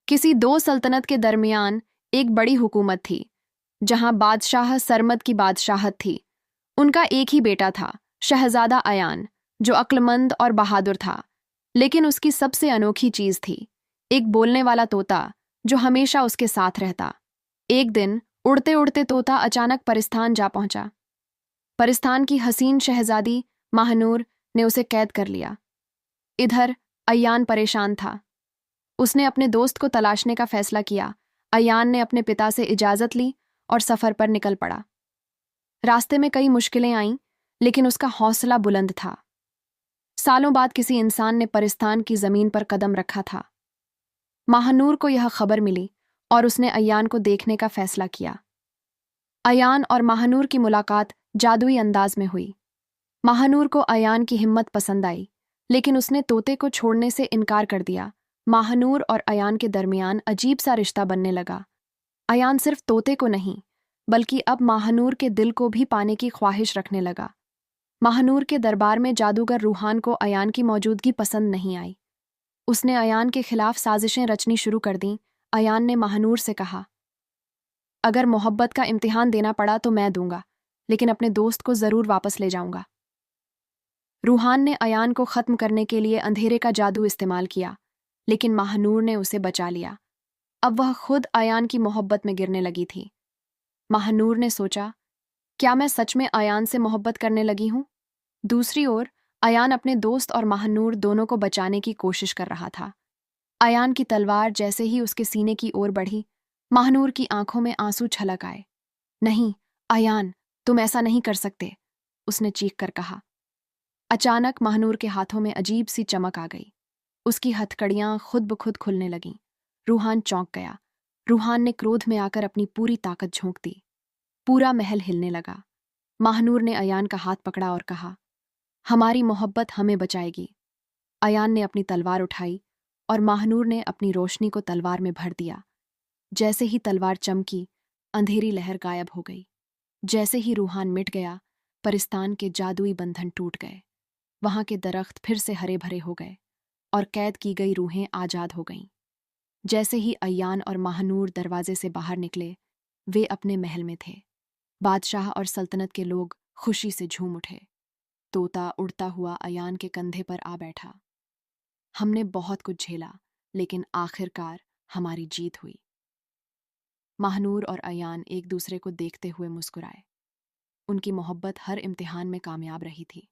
किसी दो सल्तनत के दरमियान एक बड़ी हुकूमत थी, जहां बादशाह सरमद की बादशाहत थी। उनका एक ही बेटा था, शहजादा अयान, जो अक्लमंद और बहादुर था। लेकिन उसकी सबसे अनोखी चीज थी एक बोलने वाला तोता, जो हमेशा उसके साथ रहता। एक दिन उड़ते उड़ते तोता अचानक परिस्तान जा पहुंचा। परिस्तान की हसीन शहजादी महानूर ने उसे कैद कर लिया। इधर अयान परेशान था। उसने अपने दोस्त को तलाशने का फैसला किया। अयान ने अपने पिता से इजाजत ली और सफर पर निकल पड़ा। रास्ते में कई मुश्किलें आईं, लेकिन उसका हौसला बुलंद था। सालों बाद किसी इंसान ने परिस्तान की जमीन पर कदम रखा था। महानूर को यह खबर मिली और उसने अयान को देखने का फैसला किया। अयान और महानूर की मुलाकात जादुई अंदाज में हुई। महानूर को अयान की हिम्मत पसंद आई, लेकिन उसने तोते को छोड़ने से इनकार कर दिया। महानूर और अयान के दरमियान अजीब सा रिश्ता बनने लगा। अयान सिर्फ तोते को नहीं, बल्कि अब महानूर के दिल को भी पाने की ख्वाहिश रखने लगा। महानूर के दरबार में जादूगर रूहान को अयान की मौजूदगी पसंद नहीं आई। उसने अयान के खिलाफ साजिशें रचनी शुरू कर दीं। अयान ने महानूर से कहा, अगर मोहब्बत का इम्तिहान देना पड़ा तो मैं दूंगा, लेकिन अपने दोस्त को जरूर वापस ले जाऊंगा। रूहान ने अयान को खत्म करने के लिए अंधेरे का जादू इस्तेमाल किया, लेकिन महानूर ने उसे बचा लिया। अब वह खुद अयान की मोहब्बत में गिरने लगी थी। महानूर ने सोचा, क्या मैं सच में अयान से मोहब्बत करने लगी हूं? दूसरी ओर अयान अपने दोस्त और महानूर दोनों को बचाने की कोशिश कर रहा था। अयान की तलवार जैसे ही उसके सीने की ओर बढ़ी, महानूर की आंखों में आंसू छलक आए। नहीं, अयान, तुम ऐसा नहीं कर सकते, उसने चीख कर कहा। अचानक महानूर के हाथों में अजीब सी चमक आ गई। उसकी हथकड़ियां खुद ब खुद खुलने लगीं। रूहान चौंक गया। रूहान ने क्रोध में आकर अपनी पूरी ताकत झोंक दी। पूरा महल हिलने लगा। महानूर ने अयान का हाथ पकड़ा और कहा, हमारी मोहब्बत हमें बचाएगी। अयान ने अपनी तलवार उठाई और महानूर ने अपनी रोशनी को तलवार में भर दिया। जैसे ही तलवार चमकी, अंधेरी लहर गायब हो गई। जैसे ही रूहान मिट गया, परिस्तान के जादुई बंधन टूट गए। वहां के दरख्त फिर से हरे भरे हो गए और कैद की गई रूहें आजाद हो गईं। जैसे ही अयान और महानूर दरवाजे से बाहर निकले, वे अपने महल में थे। बादशाह और सल्तनत के लोग खुशी से झूम उठे। तोता उड़ता हुआ अयान के कंधे पर आ बैठा। हमने बहुत कुछ झेला, लेकिन आखिरकार हमारी जीत हुई। महानूर और अयान एक दूसरे को देखते हुए मुस्कुराए। उनकी मोहब्बत हर इम्तिहान में कामयाब रही थी।